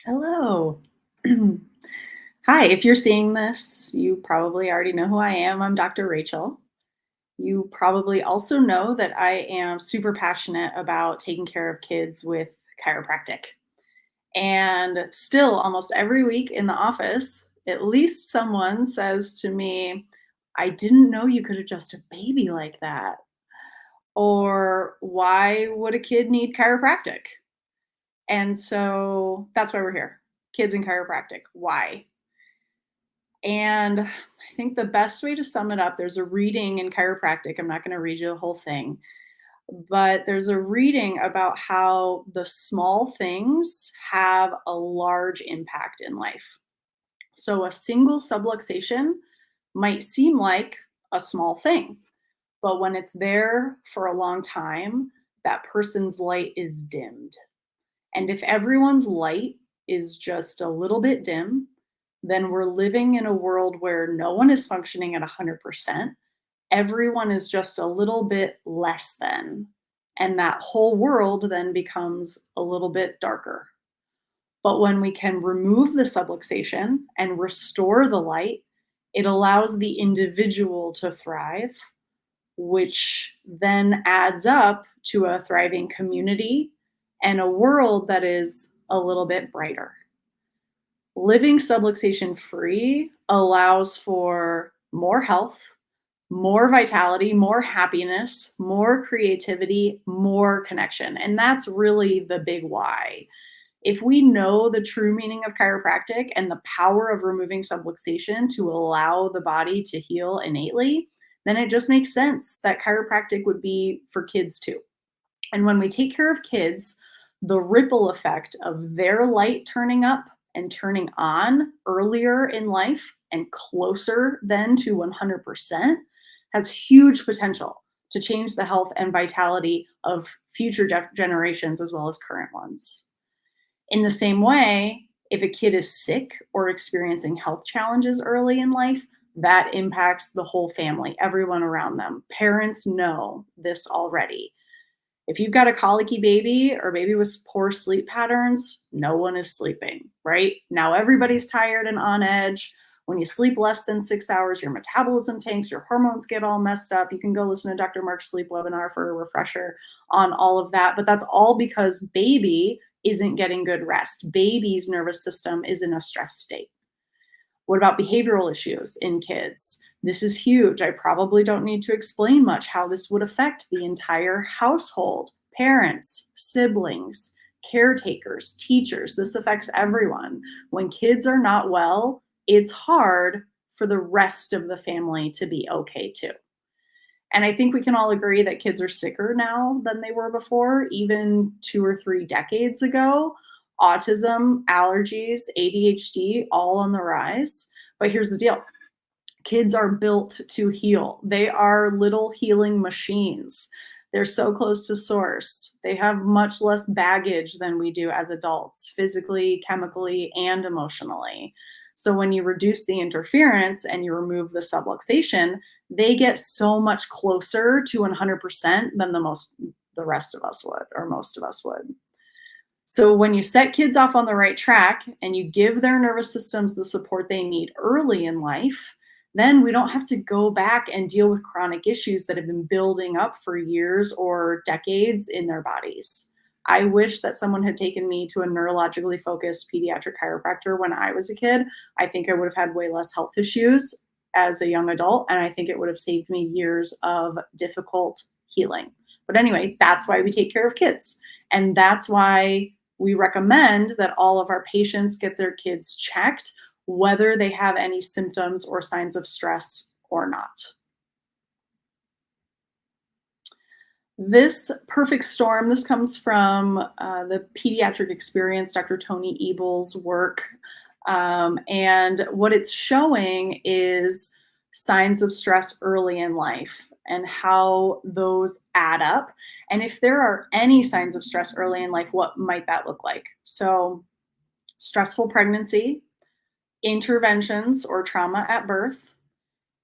Hello. Hi, if you're seeing this, you probably already know who I am. I'm Dr. Rachel. You probably also know that I am super passionate about taking care of kids with chiropractic. And still, almost every week in the office, at least someone says to me, I didn't know you could adjust a baby like that. Or why would a kid need chiropractic? And so that's why we're here. Kids in chiropractic. Why? And I think the best way to sum it up, there's a reading in chiropractic. I'm not going to read you the whole thing, but there's a reading about how the small things have a large impact in life. So a single subluxation might seem like a small thing, but when it's there for a long time, that person's light is dimmed. And if everyone's light is just a little bit dim, then we're living in a world where no one is functioning at 100%. Everyone is just a little bit less than. And that whole world then becomes a little bit darker. But when we can remove the subluxation and restore the light, it allows the individual to thrive, which then adds up to a thriving community and a world that is a little bit brighter. Living subluxation free allows for more health, more vitality, more happiness, more creativity, more connection. And that's really the big why. If we know the true meaning of chiropractic and the power of removing subluxation to allow the body to heal innately, then it just makes sense that chiropractic would be for kids too. And when we take care of kids, the ripple effect of their light turning up and turning on earlier in life and closer then to 100% has huge potential to change the health and vitality of future generations as well as current ones. In the same way, if a kid is sick or experiencing health challenges early in life, that impacts the whole family, everyone around them. Parents know this already. If you've got a colicky baby or baby with poor sleep patterns, no one is sleeping, right? Now everybody's tired and on edge. When you sleep less than 6 hours, your metabolism tanks, your hormones get all messed up. You can go listen to Dr. Mark's sleep webinar for a refresher on all of that. But that's all because baby isn't getting good rest. Baby's nervous system is in a stress state. What about behavioral issues in kids? This is huge. I probably don't need to explain much how this would affect the entire household, parents, siblings, caretakers, teachers. This affects everyone. When kids are not well, it's hard for the rest of the family to be okay too. And I think we can all agree that kids are sicker now than they were before, even 2 or 3 decades ago. Autism, allergies, ADHD, all on the rise. But here's the deal, kids are built to heal. They are little healing machines. They're so close to source. They have much less baggage than we do as adults, physically, chemically, and emotionally. So when you reduce the interference and you remove the subluxation, they get so much closer to 100% than the rest of us would, or most of us would. So when you set kids off on the right track and you give their nervous systems the support they need early in life, then we don't have to go back and deal with chronic issues that have been building up for years or decades in their bodies. I wish that someone had taken me to a neurologically focused pediatric chiropractor when I was a kid. I think I would have had way less health issues as a young adult, and I think it would have saved me years of difficult healing. But anyway, that's why we take care of kids. And that's why we recommend that all of our patients get their kids checked, whether they have any symptoms or signs of stress or not. This perfect storm, this comes from the pediatric experience, Dr. Tony Ebel's work. And what it's showing is signs of stress early in life and how those add up. And if there are any signs of stress early in life, what might that look like? So, stressful pregnancy, interventions or trauma at birth,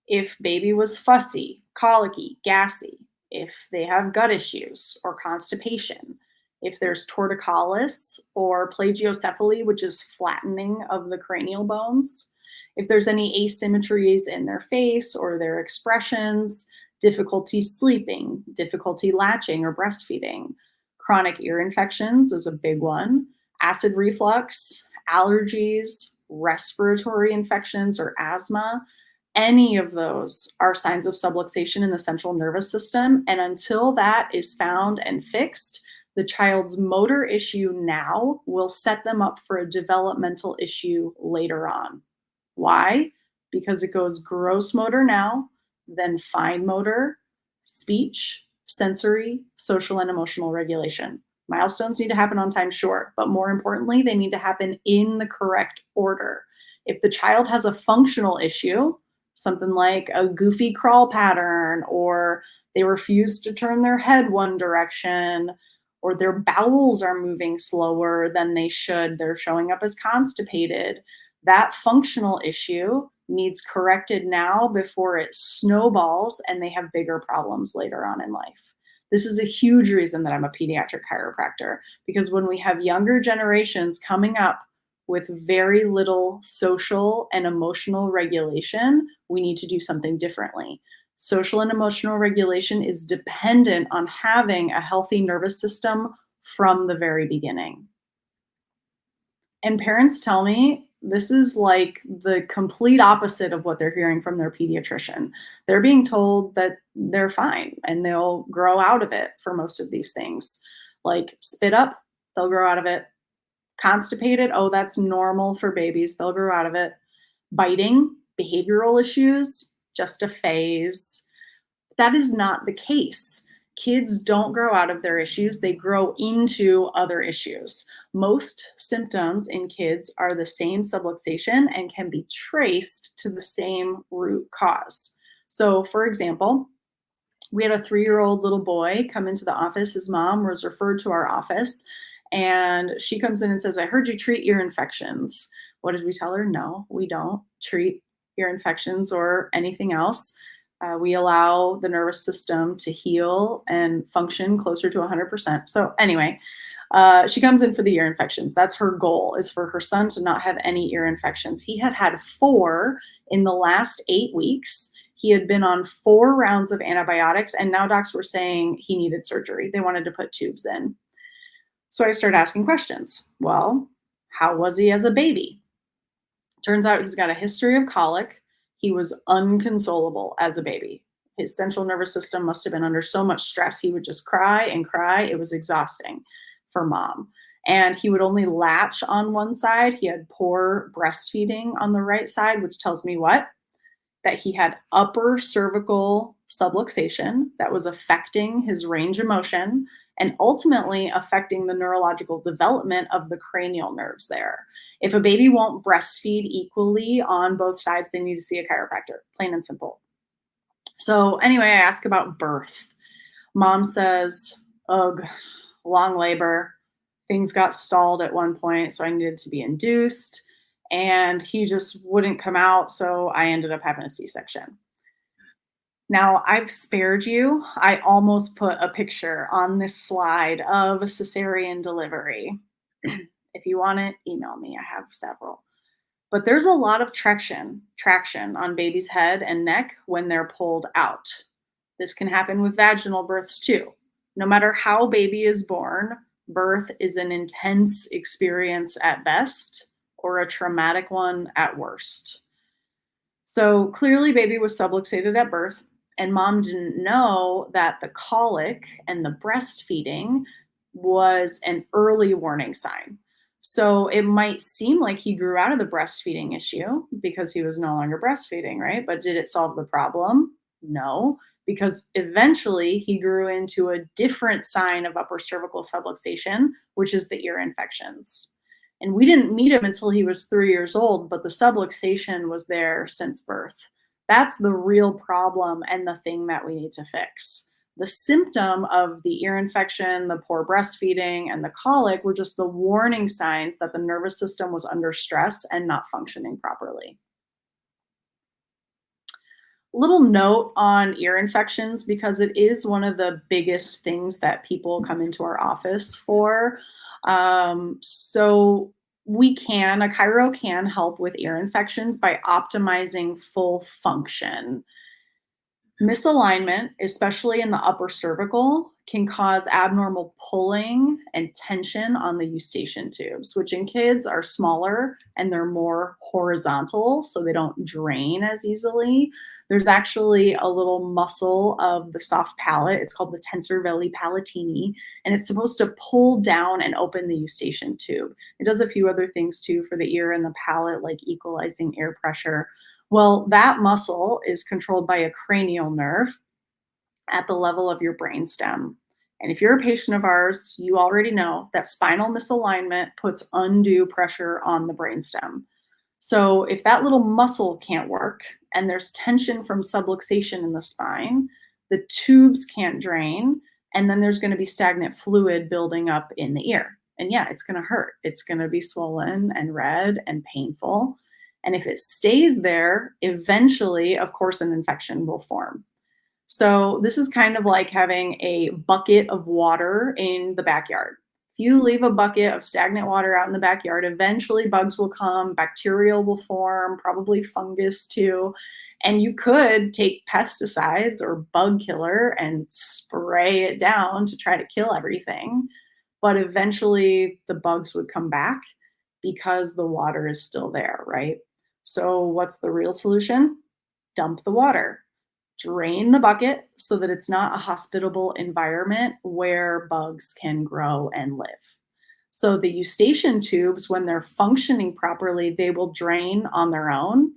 if baby was fussy, colicky, gassy, if they have gut issues or constipation, If there's torticollis or plagiocephaly, which is flattening of the cranial bones, if there's any asymmetries in their face or their expressions, difficulty sleeping, difficulty latching or breastfeeding, chronic ear infections is a big one, acid reflux, allergies, respiratory infections, or asthma. Any of those are signs of subluxation in the central nervous system. And until that is found and fixed, the child's motor issue now will set them up for a developmental issue later on. Why? Because it goes gross motor now, then fine motor, speech, sensory, social, and emotional regulation. Milestones need to happen on time, sure, but more importantly, they need to happen in the correct order. If the child has a functional issue, something like a goofy crawl pattern, or they refuse to turn their head one direction, or their bowels are moving slower than they should, they're showing up as constipated, that functional issue needs corrected now before it snowballs and they have bigger problems later on in life. This is a huge reason that I'm a pediatric chiropractor, because when we have younger generations coming up with very little social and emotional regulation, we need to do something differently. Social and emotional regulation is dependent on having a healthy nervous system from the very beginning. And parents tell me this is like the complete opposite of what they're hearing from their pediatrician. They're being told that they're fine and they'll grow out of it for most of these things. Like spit up, they'll grow out of it. Constipated, oh, that's normal for babies, they'll grow out of it. Biting, behavioral issues, just a phase. That is not the case. Kids don't grow out of their issues, they grow into other issues. Most symptoms in kids are the same subluxation and can be traced to the same root cause. So, for example, we had a 3-year-old little boy come into the office. His mom was referred to our office, and she comes in and says, I heard you treat ear infections. What did we tell her? No, we don't treat ear infections or anything else. We allow the nervous system to heal and function closer to 100%. So anyway, she comes in for the ear infections. That's her goal, is for her son to not have any ear infections. He had had 4 in the last 8 weeks. He had been on 4 rounds of antibiotics, and now docs were saying he needed surgery. They wanted to put tubes in. So I started asking questions. Well, how was he as a baby? Turns out he's got a history of colic. He was unconsolable as a baby. His central nervous system must have been under so much stress. He would just cry and cry. It was exhausting for mom. And he would only latch on one side. He had poor breastfeeding on the right side, which tells me what? That he had upper cervical subluxation that was affecting his range of motion and ultimately affecting the neurological development of the cranial nerves there. If a baby won't breastfeed equally on both sides, they need to see a chiropractor, plain and simple. So anyway, I ask about birth. Mom says, ugh, long labor. Things got stalled at one point, so I needed to be induced, and he just wouldn't come out, so I ended up having a C-section. Now, I've spared you. I almost put a picture on this slide of a cesarean delivery. If you want it, email me. I have several. But there's a lot of traction on baby's head and neck when they're pulled out. This can happen with vaginal births too. No matter how baby is born, birth is an intense experience at best or a traumatic one at worst. So clearly baby was subluxated at birth, and mom didn't know that the colic and the breastfeeding was an early warning sign. So it might seem like he grew out of the breastfeeding issue because he was no longer breastfeeding, right? But did it solve the problem? No, because eventually he grew into a different sign of upper cervical subluxation, which is the ear infections. And we didn't meet him until he was 3 years old, but the subluxation was there since birth. That's the real problem and the thing that we need to fix. The symptom of the ear infection, the poor breastfeeding, and the colic were just the warning signs that the nervous system was under stress and not functioning properly. Little note on ear infections because it is one of the biggest things that people come into our office for. So a chiro can help with ear infections by optimizing full function. Misalignment, especially in the upper cervical, can cause abnormal pulling and tension on the eustachian tubes, which in kids are smaller and they're more horizontal, so they don't drain as easily. There's actually a little muscle of the soft palate. It's called the tensor veli palatini, and it's supposed to pull down and open the eustachian tube. It does a few other things too for the ear and the palate, like equalizing air pressure. Well, that muscle is controlled by a cranial nerve at the level of your brainstem. And if you're a patient of ours, you already know that spinal misalignment puts undue pressure on the brainstem. So if that little muscle can't work and there's tension from subluxation in the spine, the tubes can't drain, and then there's going to be stagnant fluid building up in the ear. And yeah, it's going to hurt. It's going to be swollen and red and painful. And if it stays there, eventually, of course, an infection will form. So this is kind of like having a bucket of water in the backyard. If you leave a bucket of stagnant water out in the backyard, eventually bugs will come, bacterial will form, probably fungus too. And you could take pesticides or bug killer and spray it down to try to kill everything. But eventually the bugs would come back because the water is still there, right? So what's the real solution? Dump the water. Drain the bucket so that it's not a hospitable environment where bugs can grow and live. So the eustachian tubes, when they're functioning properly, they will drain on their own.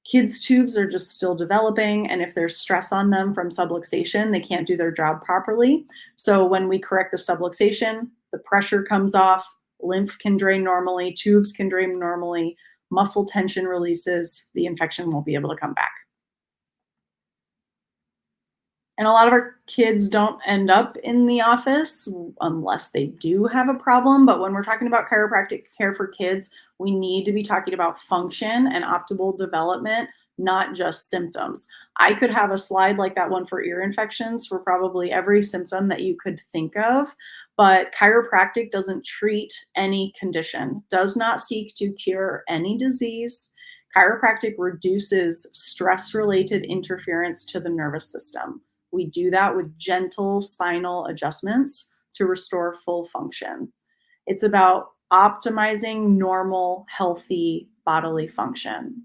Kids' tubes are just still developing, and if there's stress on them from subluxation, they can't do their job properly. So when we correct the subluxation, the pressure comes off, lymph can drain normally, tubes can drain normally, muscle tension releases, the infection won't be able to come back. And a lot of our kids don't end up in the office unless they do have a problem. But when we're talking about chiropractic care for kids, we need to be talking about function and optimal development, not just symptoms. I could have a slide like that one for ear infections for probably every symptom that you could think of. But chiropractic doesn't treat any condition, does not seek to cure any disease. Chiropractic reduces stress related interference to the nervous system. We do that with gentle spinal adjustments to restore full function. It's about optimizing normal, healthy bodily function.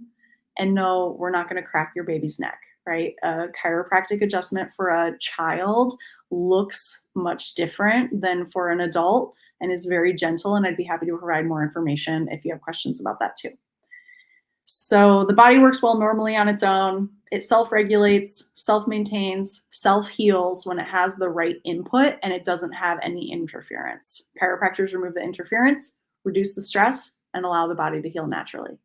And no, we're not going to crack your baby's neck, right? A chiropractic adjustment for a child looks much different than for an adult and is very gentle. And I'd be happy to provide more information if you have questions about that too. So the body works well normally on its own. It self-regulates, self-maintains, self-heals when it has the right input and it doesn't have any interference. Chiropractors remove the interference, reduce the stress, and allow the body to heal naturally.